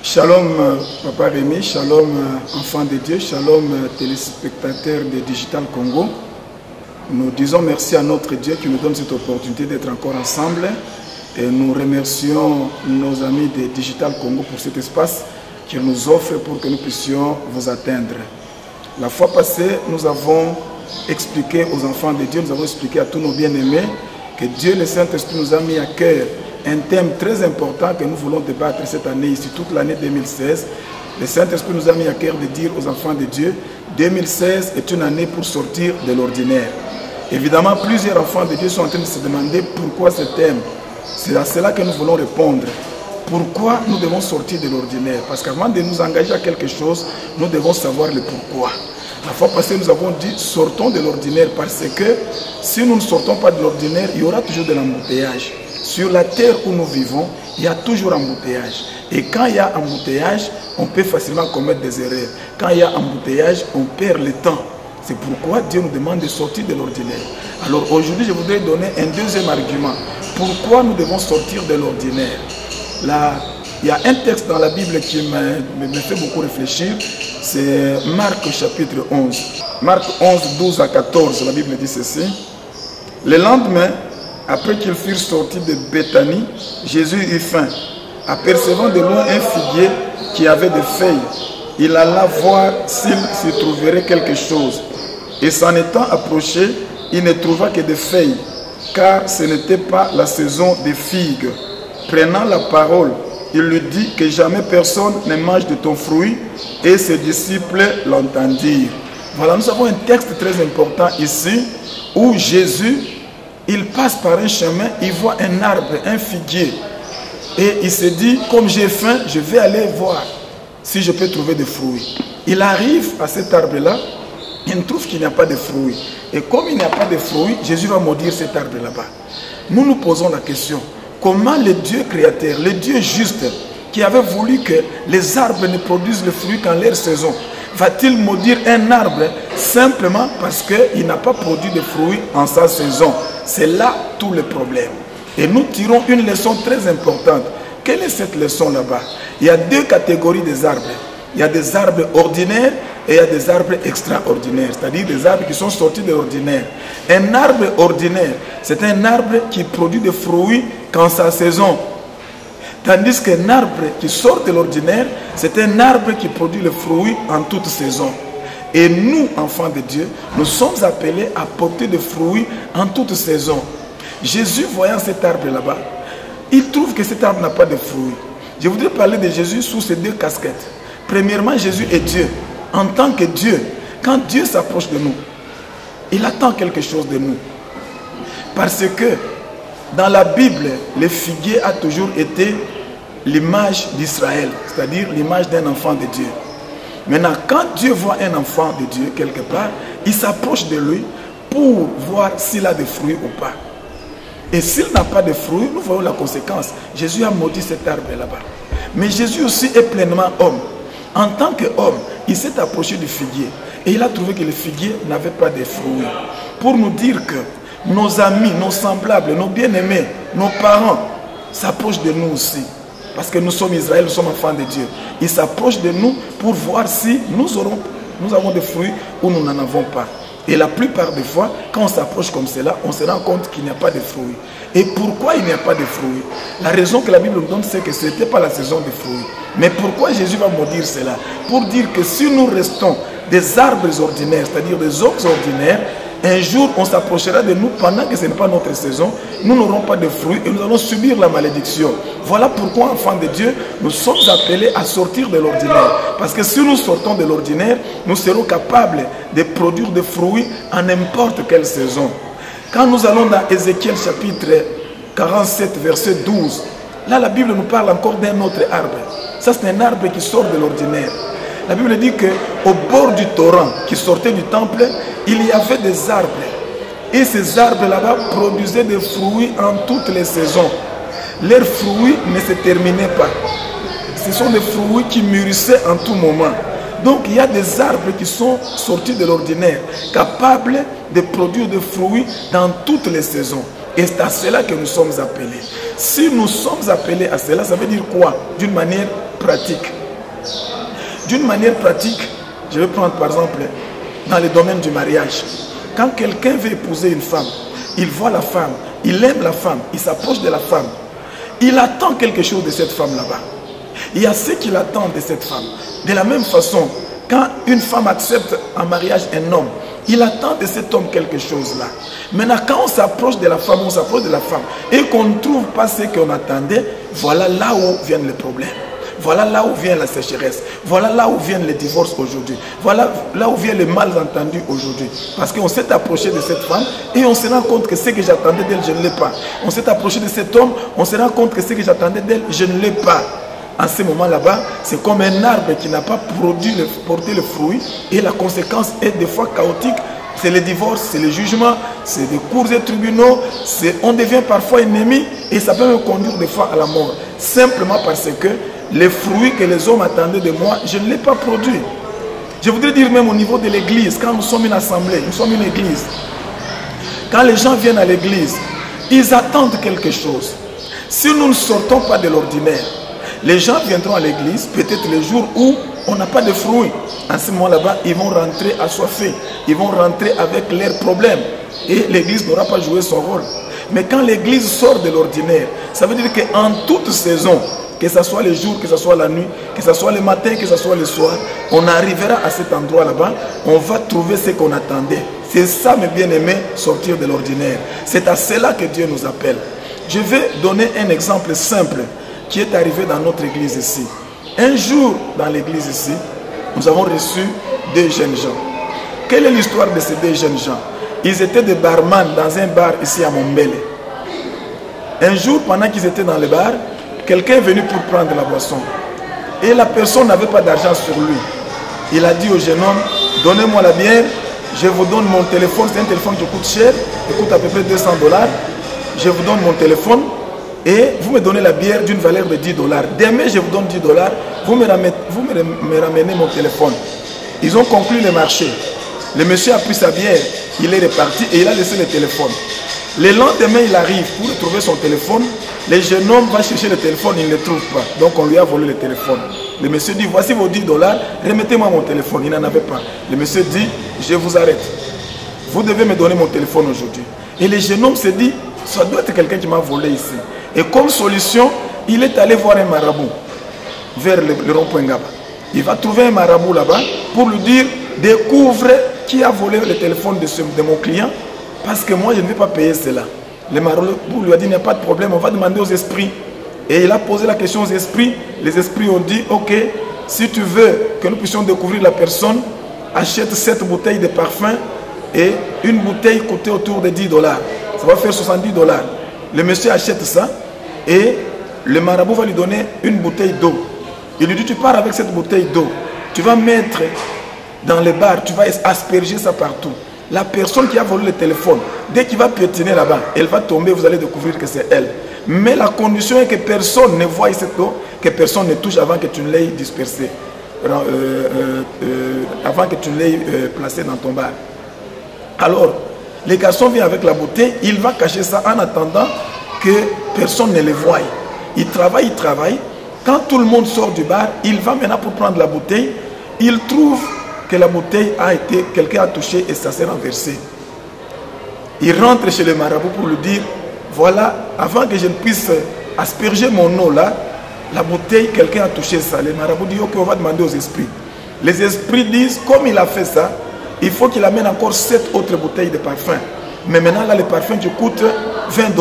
Shalom Papa Rémi, shalom enfants de Dieu, shalom téléspectateurs de Digital Congo. Nous disons merci à notre Dieu qui nous donne cette opportunité d'être encore ensemble et nous remercions nos amis de Digital Congo pour cet espace qu'ils nous offrent pour que nous puissions vous atteindre. La fois passée, nous avons expliqué aux enfants de Dieu, nous avons expliqué à tous nos bien-aimés que Dieu, le Saint-Esprit, nous a mis à cœur un thème très important que nous voulons débattre cette année, ici, toute l'année 2016. Le Saint-Esprit nous a mis à cœur de dire aux enfants de Dieu, 2016 est une année pour sortir de l'ordinaire. Évidemment, plusieurs enfants de Dieu sont en train de se demander pourquoi ce thème. C'est à cela que nous voulons répondre. Pourquoi nous devons sortir de l'ordinaire? Parce qu'avant de nous engager à quelque chose, nous devons savoir le pourquoi. La fois passée, nous avons dit, sortons de l'ordinaire parce que si nous ne sortons pas de l'ordinaire, il y aura toujours de l'embouteillage. Sur la terre où nous vivons, il y a toujours embouteillage. Et quand il y a embouteillage, on peut facilement commettre des erreurs. Quand il y a embouteillage, on perd le temps. C'est pourquoi Dieu nous demande de sortir de l'ordinaire. Alors aujourd'hui, je voudrais donner un deuxième argument. Pourquoi nous devons sortir de l'ordinaire? Là, il y a un texte dans la Bible qui me fait beaucoup réfléchir. C'est Marc chapitre 11. Marc 11, 12 à 14, la Bible dit ceci. Le lendemain, après qu'ils furent sortis de Béthanie, Jésus eut faim. Apercevant de loin un figuier qui avait des feuilles, il alla voir s'il s'y trouverait quelque chose. Et s'en étant approché, il ne trouva que des feuilles, car ce n'était pas la saison des figues. Prenant la parole, il lui dit que jamais personne ne mange de ton fruit, et ses disciples l'entendirent. Voilà, nous avons un texte très important ici, où Jésus, il passe par un chemin, il voit un arbre, un figuier. Et il se dit, comme j'ai faim, je vais aller voir si je peux trouver des fruits. Il arrive à cet arbre-là, il trouve qu'il n'y a pas de fruits. Et comme il n'y a pas de fruits, Jésus va maudire cet arbre là-bas. Nous nous posons la question, comment le Dieu créateur, le Dieu juste, qui avait voulu que les arbres ne produisent le fruit qu'en leur saison, va-t-il maudire un arbre simplement parce qu'il n'a pas produit de fruits en sa saison? C'est là tout le problème. Et nous tirons une leçon très importante. Quelle est cette leçon là-bas? Il y a deux catégories des arbres. Il y a des arbres ordinaires et il y a des arbres extraordinaires, c'est-à-dire des arbres qui sont sortis de l'ordinaire. Un arbre ordinaire, c'est un arbre qui produit des fruits qu'en sa saison. Tandis qu'un arbre qui sort de l'ordinaire, c'est un arbre qui produit le fruit en toute saison. Et nous, enfants de Dieu, nous sommes appelés à porter des fruits en toute saison. Jésus, voyant cet arbre là-bas, il trouve que cet arbre n'a pas de fruits. Je voudrais parler de Jésus sous ces deux casquettes. Premièrement, Jésus est Dieu. En tant que Dieu, quand Dieu s'approche de nous, il attend quelque chose de nous. Parce que dans la Bible, le figuier a toujours été l'image d'Israël, c'est-à-dire l'image d'un enfant de Dieu. Maintenant, quand Dieu voit un enfant de Dieu quelque part, il s'approche de lui pour voir s'il a des fruits ou pas. Et s'il n'a pas de fruits, nous voyons la conséquence. Jésus a maudit cet arbre là-bas. Mais Jésus aussi est pleinement homme. En tant qu'homme, il s'est approché du figuier. Et il a trouvé que le figuier n'avait pas de fruits. Pour nous dire que nos amis, nos semblables, nos bien-aimés, nos parents s'approchent de nous aussi. Parce que nous sommes Israël, nous sommes enfants de Dieu. Ils s'approchent de nous pour voir si nous avons des fruits ou nous n'en avons pas. Et la plupart des fois, quand on s'approche comme cela, on se rend compte qu'il n'y a pas de fruits. Et pourquoi il n'y a pas de fruits? La raison que la Bible nous donne, c'est que ce n'était pas la saison des fruits. Mais pourquoi Jésus va maudire cela? Pour dire que si nous restons des arbres ordinaires, c'est-à-dire des hommes ordinaires, un jour on s'approchera de nous pendant que ce n'est pas notre saison, nous n'aurons pas de fruits et nous allons subir la malédiction. Voilà pourquoi, enfants de Dieu, nous sommes appelés à sortir de l'ordinaire. Parce que si nous sortons de l'ordinaire, nous serons capables de produire des fruits en n'importe quelle saison. Quand nous allons dans Ézéchiel chapitre 47, verset 12, là la Bible nous parle encore d'un autre arbre. Ça c'est un arbre qui sort de l'ordinaire. La Bible dit qu'au bord du torrent qui sortait du temple, il y avait des arbres. Et ces arbres là-bas produisaient des fruits en toutes les saisons. Leurs fruits ne se terminaient pas. Ce sont des fruits qui mûrissaient en tout moment. Donc il y a des arbres qui sont sortis de l'ordinaire, capables de produire des fruits dans toutes les saisons. Et c'est à cela que nous sommes appelés. Si nous sommes appelés à cela, ça veut dire quoi? D'une manière pratique. D'une manière pratique, je vais prendre par exemple dans le domaine du mariage. Quand quelqu'un veut épouser une femme, il voit la femme, il aime la femme, il s'approche de la femme. Il attend quelque chose de cette femme là-bas. Il y a ce qu'il attend de cette femme. De la même façon, quand une femme accepte en mariage un homme, il attend de cet homme quelque chose là. Maintenant, quand on s'approche de la femme, et qu'on ne trouve pas ce qu'on attendait, voilà là où viennent les problèmes. Voilà là où vient la sécheresse. Voilà là où viennent les divorces aujourd'hui. Voilà là où vient le malentendu aujourd'hui. Parce qu'on s'est approché de cette femme et on se rend compte que ce que j'attendais d'elle, je ne l'ai pas. On s'est approché de cet homme, on se rend compte que ce que j'attendais d'elle, je ne l'ai pas. En ce moment là-bas, c'est comme un arbre qui n'a pas porté le fruit et la conséquence est des fois chaotique. C'est le divorce, c'est le jugement, c'est des cours et tribunaux, on devient parfois ennemi et ça peut me conduire des fois à la mort. Simplement parce que les fruits que les hommes attendaient de moi, je ne l'ai pas produit. Je voudrais dire même au niveau de l'église, quand nous sommes une assemblée, nous sommes une église. Quand les gens viennent à l'église, ils attendent quelque chose. Si nous ne sortons pas de l'ordinaire, les gens viendront à l'église, peut-être les jours où on n'a pas de fruits. En ce moment là-bas, ils vont rentrer assoiffés. Ils vont rentrer avec leurs problèmes. Et l'église n'aura pas joué son rôle. Mais quand l'église sort de l'ordinaire, ça veut dire qu'en toute saison, que ce soit le jour, que ce soit la nuit, que ce soit le matin, que ce soit le soir, on arrivera à cet endroit là-bas, on va trouver ce qu'on attendait. C'est ça, mes bien-aimés, sortir de l'ordinaire. C'est à cela que Dieu nous appelle. Je vais donner un exemple simple qui est arrivé dans notre église ici. Un jour, dans l'église ici, nous avons reçu deux jeunes gens. Quelle est l'histoire de ces deux jeunes gens? Ils étaient des barman dans un bar ici à Mombele. Un jour, pendant qu'ils étaient dans le bar, quelqu'un est venu pour prendre la boisson. Et la personne n'avait pas d'argent sur lui. Il a dit au jeune homme, donnez-moi la bière, je vous donne mon téléphone. C'est un téléphone qui coûte cher, qui coûte à peu près $200. Je vous donne mon téléphone et vous me donnez la bière d'une valeur de $10. Demain, je vous donne $10, vous me ramenez mon téléphone. Ils ont conclu le marché. Le monsieur a pris sa bière, il est reparti et il a laissé le téléphone. Le lendemain, il arrive pour trouver son téléphone. Le jeune homme va chercher le téléphone, il ne le trouve pas. Donc on lui a volé le téléphone. Le monsieur dit, voici vos $10, remettez-moi mon téléphone. Il n'en avait pas. Le monsieur dit, je vous arrête. Vous devez me donner mon téléphone aujourd'hui. Et le jeune homme se dit, ça doit être quelqu'un qui m'a volé ici. Et comme solution, il est allé voir un marabout vers le rond-point Ngaba. Il va trouver un marabout là-bas pour lui dire, découvre qui a volé le téléphone de mon client, parce que moi je ne vais pas payer cela. Le marabout lui a dit, il n'y a pas de problème, on va demander aux esprits. Et il a posé la question aux esprits. Les esprits ont dit, ok, si tu veux que nous puissions découvrir la personne, achète 7 bouteilles de parfum et une bouteille coûtait autour de $10. Ça va faire $70. Le monsieur achète ça et le marabout va lui donner une bouteille d'eau. Il lui dit, tu pars avec cette bouteille d'eau, tu vas mettre dans le bar, tu vas asperger ça partout. La personne qui a volé le téléphone, dès qu'il va piétiner là-bas, elle va tomber, vous allez découvrir que c'est elle. Mais la condition est que personne ne voie cette eau, que personne ne touche avant que tu ne l'aies dispersée, avant que tu ne l'aies placée dans ton bar. Alors, les garçons viennent avec la bouteille, il va cacher ça en attendant que personne ne le voie. Il travaille. Quand tout le monde sort du bar, il va maintenant pour prendre la bouteille, il trouve que la bouteille a été, quelqu'un a touché et ça s'est renversé. Il rentre chez le marabout pour lui dire, voilà, avant que je ne puisse asperger mon eau là, la bouteille, quelqu'un a touché ça. Le marabout dit, ok, on va demander aux esprits. Les esprits disent, comme il a fait ça, il faut qu'il amène encore 7 autres bouteilles de parfum. Mais maintenant, là, le parfum qui coûte $20,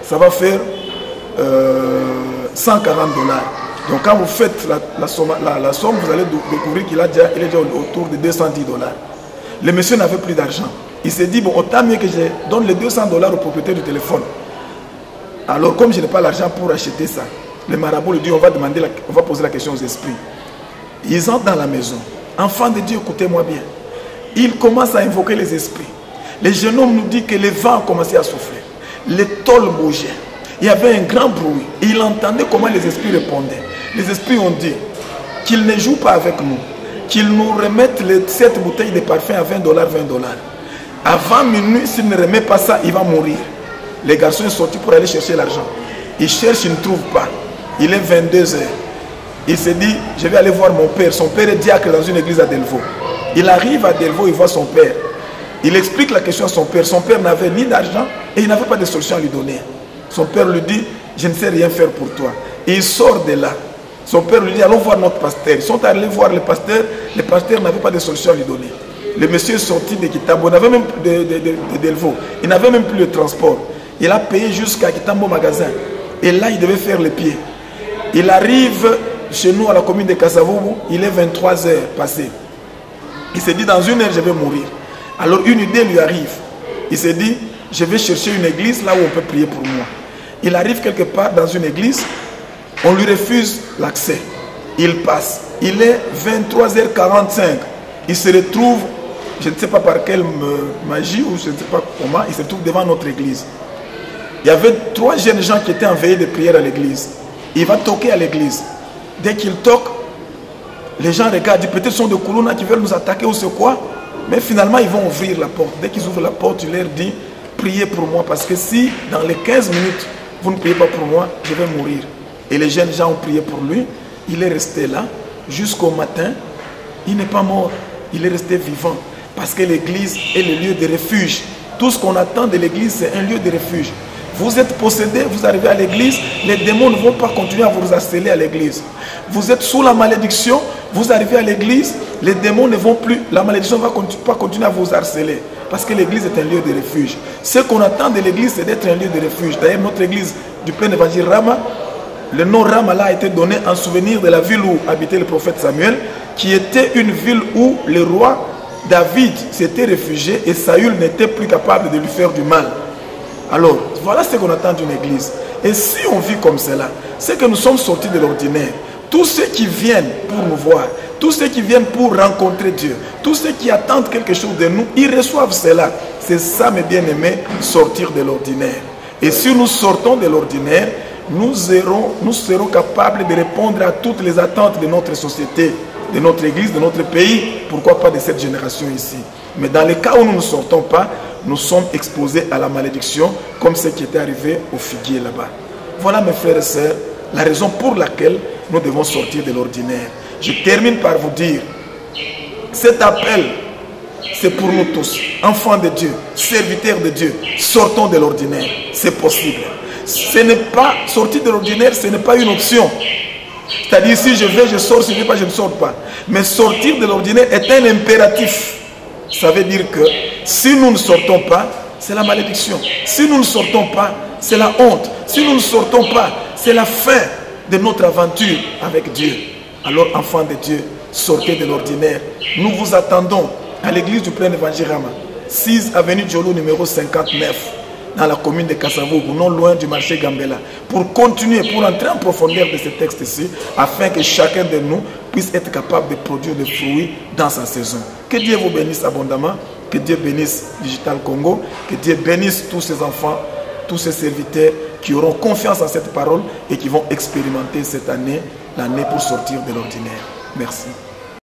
ça va faire $140. Donc quand vous faites la somme, vous allez découvrir qu'il est déjà autour de $210. Le monsieur n'avait plus d'argent. Il s'est dit, bon, autant mieux que je donne les $200 au propriétaire du téléphone. Alors comme je n'ai pas l'argent pour acheter ça, le marabout lui dit, on va poser la question aux esprits. Ils entrent dans la maison. Enfants de Dieu, écoutez-moi bien. Il commence à invoquer les esprits. Le jeune homme nous dit que le vent a commencé à souffler. Les tôles bougeaient. Il y avait un grand bruit. Il entendait comment les esprits répondaient. Les esprits ont dit qu'ils ne jouent pas avec nous, qu'ils nous remettent les 7 bouteilles de parfum à $20. Avant minuit, s'il ne remet pas ça, il va mourir. Les garçons sont sortis pour aller chercher l'argent. Ils cherchent, ils ne trouvent pas. Il est 22 h. Il s'est dit, je vais aller voir mon père. Son père est diacre dans une église à Delvaux. Il arrive à Delvaux, il voit son père. Il explique la question à son père. Son père n'avait ni d'argent et il n'avait pas de solution à lui donner. Son père lui dit, je ne sais rien faire pour toi. Et il sort de là. Son père lui dit, allons voir notre pasteur. Ils sont allés voir le pasteur n'avait pas de solution à lui donner. Le monsieur est sorti de Kitambo, il n'avait même de Delvaux. Il n'avait même plus de transport. Il a payé jusqu'à Kitambo magasin. Et là, il devait faire le pied. Il arrive chez nous à la commune de Kasavubu, il est 23 heures passées. Il s'est dit, dans 1 heure, je vais mourir. Alors une idée lui arrive. Il s'est dit, je vais chercher une église là où on peut prier pour moi. Il arrive quelque part dans une église, on lui refuse l'accès. Il passe. Il est 23h45. Il se retrouve, je ne sais pas par quelle magie ou je ne sais pas comment, il se trouve devant notre église. Il y avait 3 jeunes gens qui étaient en veillée de prière à l'église. Il va toquer à l'église. Dès qu'il toque, les gens regardent, peut-être sont de Koulouna qui veulent nous attaquer ou c'est quoi. Mais finalement, ils vont ouvrir la porte. Dès qu'ils ouvrent la porte, il leur dit, priez pour moi. Parce que si dans les 15 minutes, vous ne priez pas pour moi, je vais mourir. Et les jeunes gens ont prié pour lui. Il est resté là jusqu'au matin. Il n'est pas mort. Il est resté vivant. Parce que l'église est le lieu de refuge. Tout ce qu'on attend de l'église, c'est un lieu de refuge. Vous êtes possédé, vous arrivez à l'église, les démons ne vont pas continuer à vous harceler à l'église. Vous êtes sous la malédiction, vous arrivez à l'église, les démons ne vont plus, la malédiction ne va pas continuer à vous harceler. Parce que l'église est un lieu de refuge. Ce qu'on attend de l'église, c'est d'être un lieu de refuge. D'ailleurs, notre église du plein évangile Rama, le nom Rama là a été donné en souvenir de la ville où habitait le prophète Samuel, qui était une ville où le roi David s'était réfugié et Saül n'était plus capable de lui faire du mal. Alors, voilà ce qu'on attend d'une église. Et si on vit comme cela, c'est que nous sommes sortis de l'ordinaire. Tous ceux qui viennent pour nous voir, tous ceux qui viennent pour rencontrer Dieu, tous ceux qui attendent quelque chose de nous, ils reçoivent cela. C'est ça, mes bien-aimés, sortir de l'ordinaire. Et si nous sortons de l'ordinaire, nous serons capables de répondre à toutes les attentes de notre société, de notre église, de notre pays, pourquoi pas de cette génération ici. Mais dans les cas où nous ne sortons pas, nous sommes exposés à la malédiction, comme ce qui était arrivé au figuier là-bas. Voilà, mes frères et sœurs, la raison pour laquelle nous devons sortir de l'ordinaire. Je termine par vous dire, cet appel, c'est pour nous tous, enfants de Dieu, serviteurs de Dieu, sortons de l'ordinaire, c'est possible. Ce n'est pas, sortir de l'ordinaire, ce n'est pas une option. C'est-à-dire, si je vais, je sors, si je ne vais pas, je ne sors pas. Mais sortir de l'ordinaire est un impératif. Ça veut dire que si nous ne sortons pas, c'est la malédiction. Si nous ne sortons pas, c'est la honte. Si nous ne sortons pas, c'est la fin de notre aventure avec Dieu. Alors, enfants de Dieu, sortez de l'ordinaire. Nous vous attendons à l'église du plein évangile Rama, 6 avenue Djolo numéro 59, dans la commune de Kasavubu, non loin du marché Gambela, pour continuer, pour entrer en profondeur de ce texte-ci, afin que chacun de nous puisse être capable de produire des fruits dans sa saison. Que Dieu vous bénisse abondamment, que Dieu bénisse Digital Congo, que Dieu bénisse tous ces enfants, tous ces serviteurs qui auront confiance en cette parole et qui vont expérimenter cette année, l'année pour sortir de l'ordinaire. Merci.